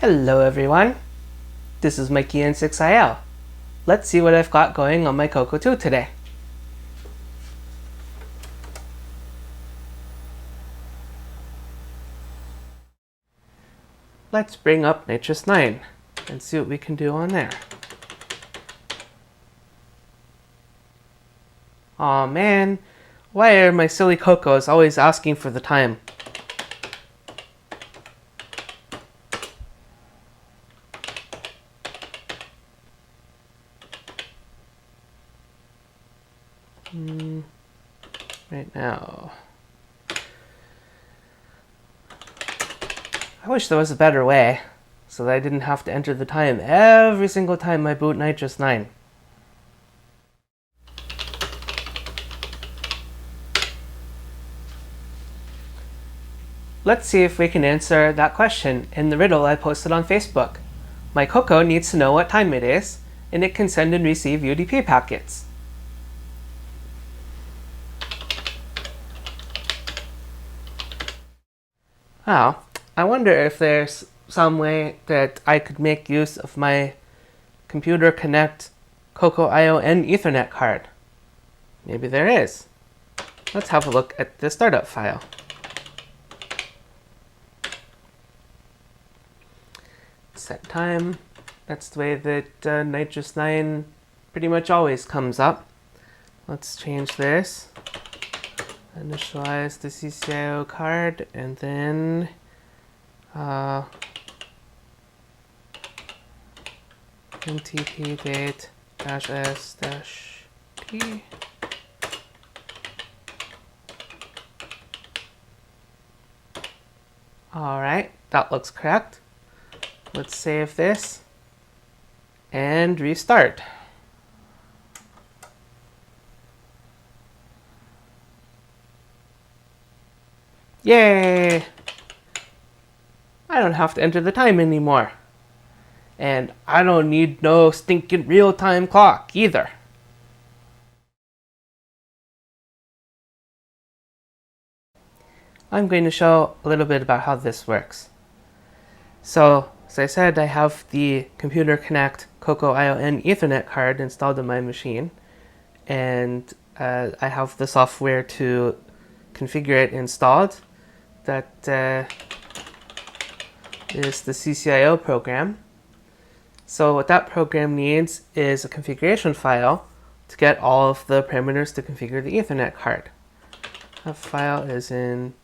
Hello everyone, this is Mikey N6IL. Let's see what I've got going on my CoCo 2 today. Let's bring up Nitrous 9 and see what we can do on there. Aw man, why are my silly CoCos always asking for the time? Right now. I wish there was a better way, so that I didn't have to enter the time every single time I boot Nitrous 9. Let's see if we can answer that question in the riddle I posted on Facebook. My CoCo needs to know what time it is, and it can send and receive UDP packets. Oh, I wonder if there's some way that I could make use of my Computer Connect CoCoIOn Ethernet card. Maybe there is. Let's have a look at the startup file. Set time. That's the way that Nitrous 9 pretty much always comes up. Let's change this. Initialize the CoCoIO card and then ntpdate -s-t. Alright, that looks correct. Let's save this and restart. Yay! I don't have to enter the time anymore. And I don't need no stinking real-time clock either. I'm going to show a little bit about how this works. So, as I said, I have the Computer Connect CoCoIOn Ethernet card installed on my machine, and I have the software to configure it installed. That is the CoCoIO program. So what that program needs is a configuration file to get all of the parameters to configure the Ethernet card. That file is in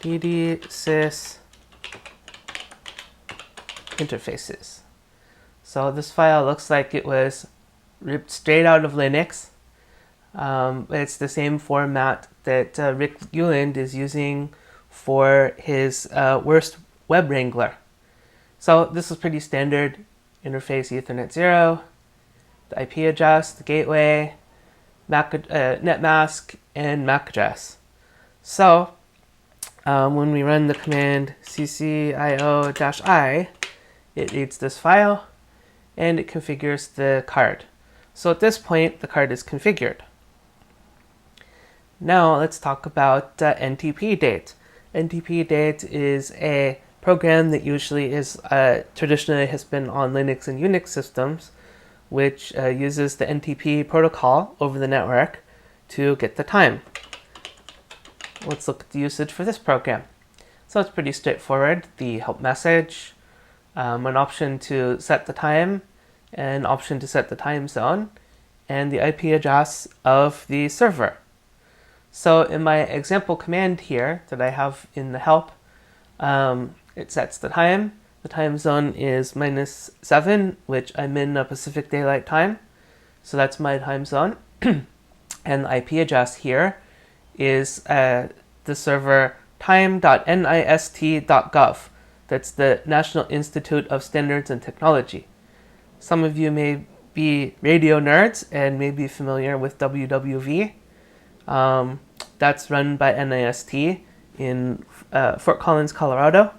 dd.sys interfaces. So this file looks like it was ripped straight out of Linux. It's the same format that Rick Uland is using for his worst web wrangler. So this is pretty standard interface Ethernet 0, the IP address, the gateway, netmask, and MAC address. So when we run the command CoCoIO-I, it reads this file and it configures the card. So at this point, the card is configured. Now let's talk about ntpdate. ntpdate is a program that usually is traditionally has been on Linux and Unix systems, which uses the NTP protocol over the network to get the time. Let's look at the usage for this program. So it's pretty straightforward. The help message, an option to set the time, an option to set the time zone, and the IP address of the server. So in my example command here that I have in the help, it sets the time. The time zone is -7, which I'm in Pacific Daylight Time. So that's my time zone. And the IP address here is the server time.nist.gov. That's the National Institute of Standards and Technology. Some of you may be radio nerds and may be familiar with WWV. That's run by NIST in Fort Collins, Colorado.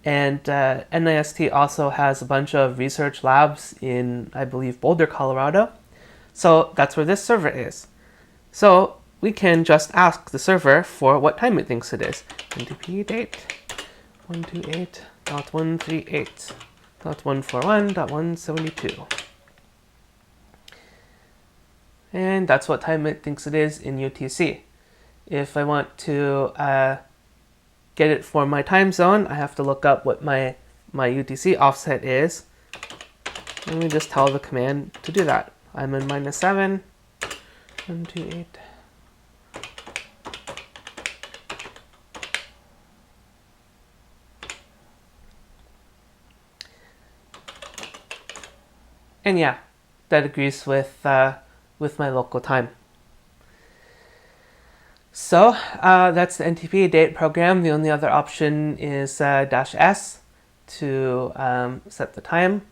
And NIST also has a bunch of research labs in, I believe, Boulder, Colorado. So that's where this server is. So we can just ask the server for what time it thinks it is. NTP date 128 138.141.172. And that's what time it thinks it is in UTC. If I want to get it for my time zone, I have to look up what my UTC offset is. Let me just tell the command to do that. I'm in -7, 128. And yeah, that agrees with my local time. So that's the NTP date program. The only other option is -s to set the time.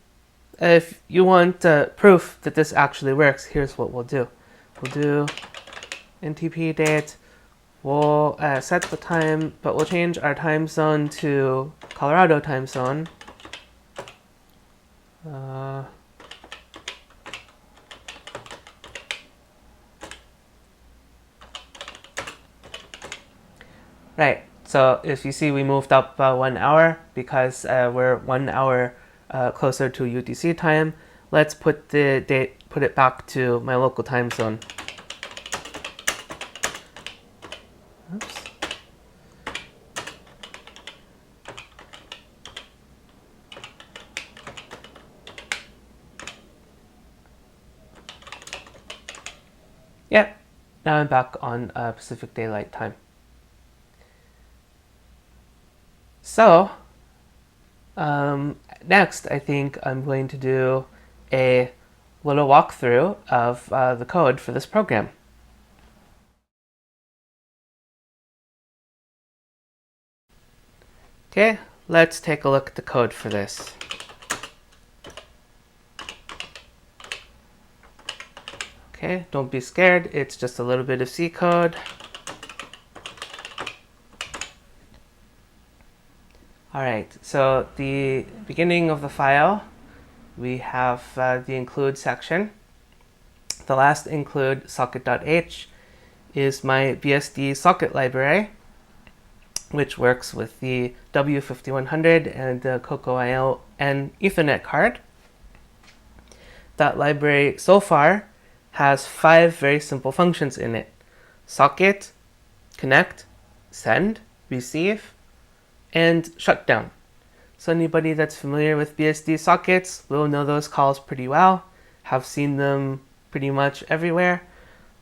If you want proof that this actually works, here's what we'll do. We'll do NTP date. We'll set the time, but we'll change our time zone to Colorado time zone. Right, so if you see, we moved up 1 hour because we're 1 hour closer to UTC time. Let's put the date, put it back to my local time zone. Oops. Yep, now I'm back on Pacific Daylight Time. So, next I think I'm going to do a little walkthrough of the code for this program. Okay, let's take a look at the code for this. Okay, don't be scared, it's just a little bit of C code. Alright, so the beginning of the file, we have the include section. The last include socket.h is my BSD socket library, which works with the W5100 and the CoCoIOn Ethernet card. That library so far has 5 very simple functions in it: socket, connect, send, receive, and shutdown. So anybody that's familiar with BSD sockets will know those calls pretty well, have seen them pretty much everywhere.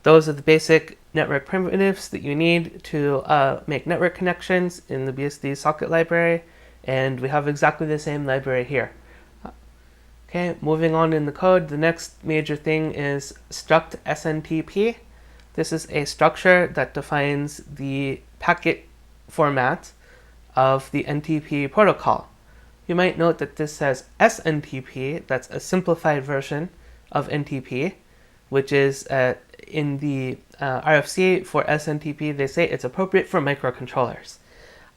Those are the basic network primitives that you need to make network connections in the BSD socket library, and we have exactly the same library here. Okay, moving on in the code, the next major thing is struct SNTP. This is a structure that defines the packet format of the NTP protocol. You might note that this says SNTP, that's a simplified version of NTP, which is in the RFC for SNTP, they say it's appropriate for microcontrollers.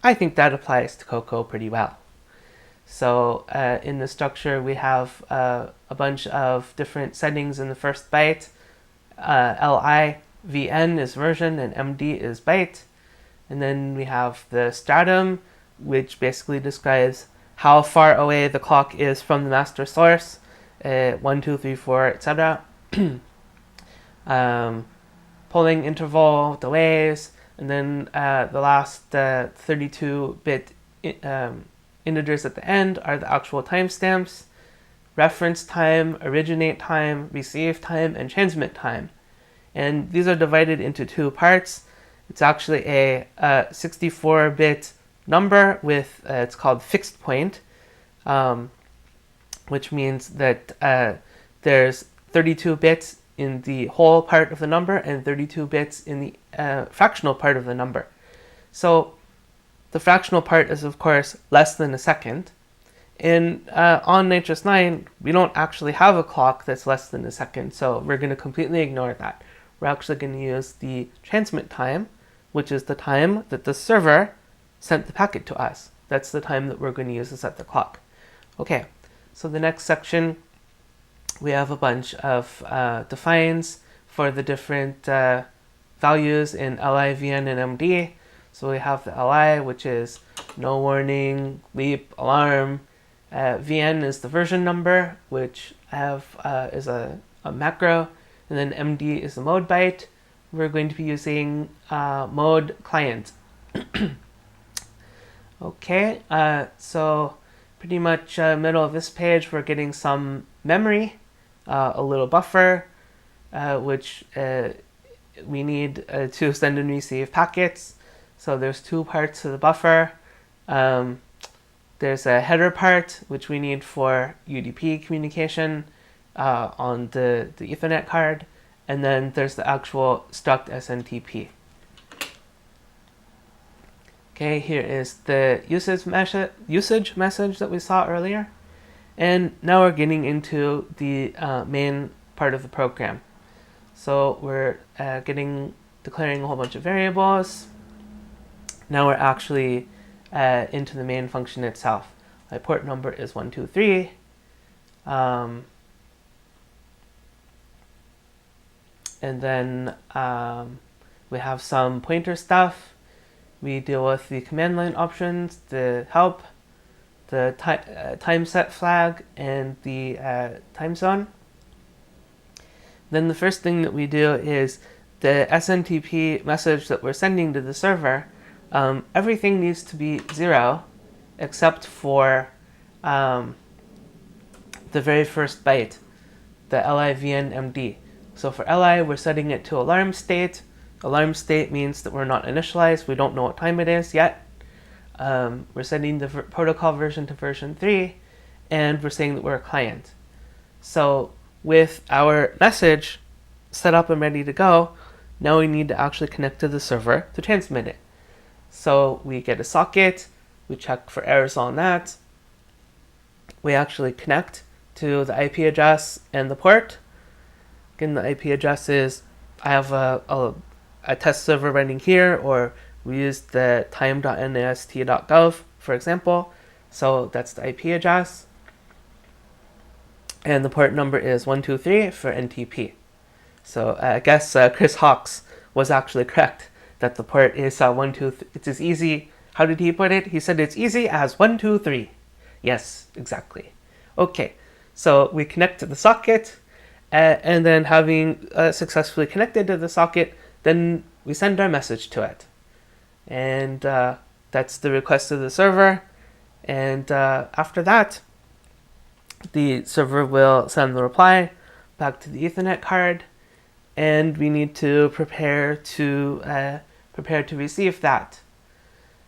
I think that applies to CoCo pretty well. So in the structure, we have a bunch of different settings in the first byte. LIVN is version and MD is byte. And then we have the stratum, which basically describes how far away the clock is from the master source, 1, 2, 3, 4, etc. Polling interval, delays, and then the last 32-bit integers at the end are the actual timestamps: reference time, originate time, receive time, and transmit time. And these are divided into 2 parts. It's actually a 64-bit number with, it's called fixed point, which means that there's 32 bits in the whole part of the number and 32 bits in the fractional part of the number. So the fractional part is, of course, less than a second. And on Nitrous 9, we don't actually have a clock that's less than a second, so we're going to completely ignore that. We're actually going to use the transmit time, which is the time that the server sent the packet to us. That's the time that we're going to use to set the clock. Okay, so the next section, we have a bunch of defines for the different values in LIVN and MD. So we have the li, which is no warning, leap, alarm. vn is the version number, which is a macro, and then md is the mode byte. We're going to be using mode client. Okay, so pretty much middle of this page, we're getting some memory, a little buffer, which we need to send and receive packets. So there's two parts to the buffer. There's a header part, which we need for UDP communication on the Ethernet card. And then there's the actual struct SNTP. Okay, here is the usage message that we saw earlier. And now we're getting into the main part of the program. So we're declaring a whole bunch of variables. Now we're actually into the main function itself. My port number is 123. And then we have some pointer stuff. We deal with the command line options, the help, the time set flag, and the time zone. Then the first thing that we do is the SNTP message that we're sending to the server. Everything needs to be 0 except for the very first byte, the LIVNMD. So for LI, we're setting it to alarm state. Alarm state means that we're not initialized. We don't know what time it is yet. We're setting the protocol version to version 3, and we're saying that we're a client. So with our message set up and ready to go, now we need to actually connect to the server to transmit it. So we get a socket, we check for errors on that. We actually connect to the IP address and the port. Again, the IP address is, I have a test server running here, or we use the time.nast.gov, for example. So that's the IP address. And the port number is 123 for NTP. So I guess Chris Hawks was actually correct that the port is 123. It's as easy. How did he put it? He said it's easy as 123. Yes, exactly. Okay, so we connect to the socket, and then having successfully connected to the socket, then we send our message to it. And that's the request to the server. And after that, the server will send the reply back to the Ethernet card, and we need to prepare to receive that.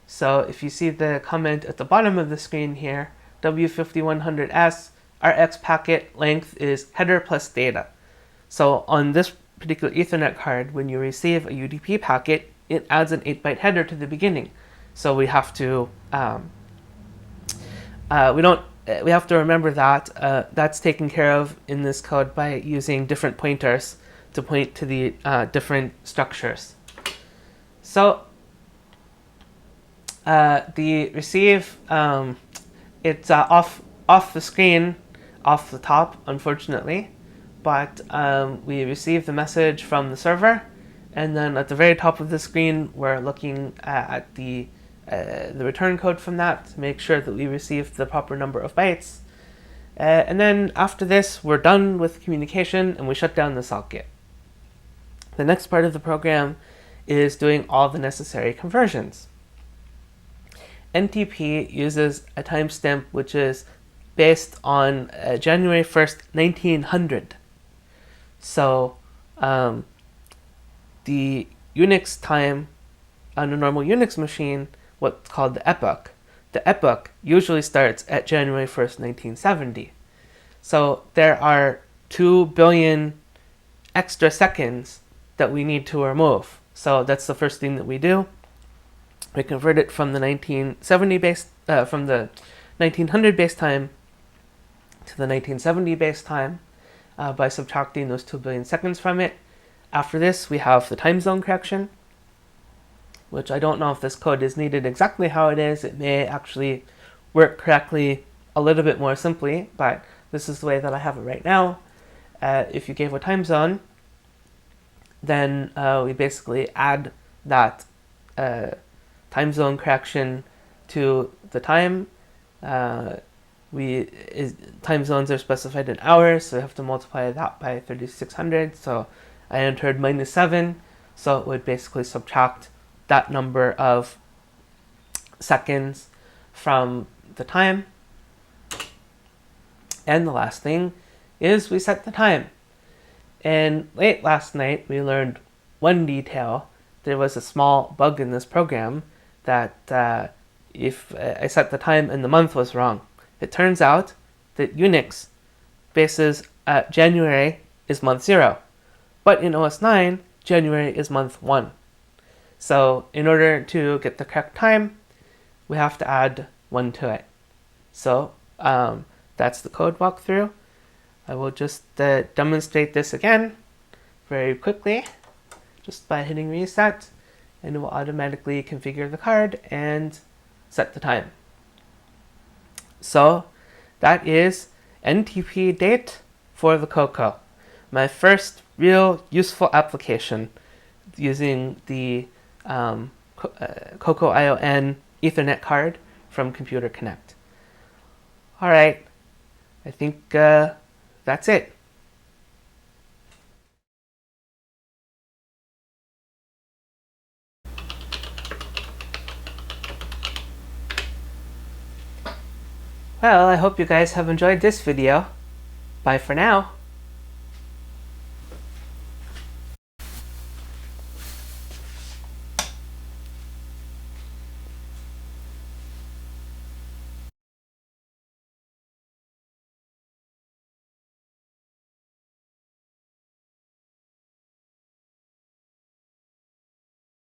So if you see the comment at the bottom of the screen here, W5100S, our X packet length is header plus data. So on this particular Ethernet card, when you receive a UDP packet, it adds an 8-byte header to the beginning. So we have to we have to remember that that's taken care of in this code by using different pointers to point to the different structures. So the receive, it's off the screen, off the top, unfortunately, but we receive the message from the server, and then at the very top of the screen, we're looking at the return code from that to make sure that we receive the proper number of bytes. And then after this, we're done with communication and we shut down the socket. The next part of the program is doing all the necessary conversions. NTP uses a timestamp which is based on January 1st, 1900. So the Unix time on a normal Unix machine, what's called the epoch. The epoch usually starts at January 1st, 1970. So there are 2 billion extra seconds that we need to remove. So that's the first thing that we do. We convert it from the 1970 base, from the 1900 base time to the 1970 base time by subtracting those 2 billion seconds from it. After this, we have the time zone correction, which I don't know if this code is needed exactly how it is. It may actually work correctly a little bit more simply, but this is the way that I have it right now. If you gave a time zone, then we basically add that time zone correction to the time. Time zones are specified in hours, so we have to multiply that by 3600. So I entered -7, so it would basically subtract that number of seconds from the time. And the last thing is we set the time. And late last night we learned one detail. There was a small bug in this program that if I set the time and the month was wrong. It turns out that Unix bases January is month 0, but in OS 9, January is month 1. So in order to get the correct time, we have to add 1 to it. So that's the code walkthrough. I will just demonstrate this again very quickly, just by hitting reset, and it will automatically configure the card and set the time. So that is ntpdate for the CoCo. My first real useful application using the CoCoIOn Ethernet card from Computer Connect. All right, I think that's it. Well, I hope you guys have enjoyed this video. Bye for now.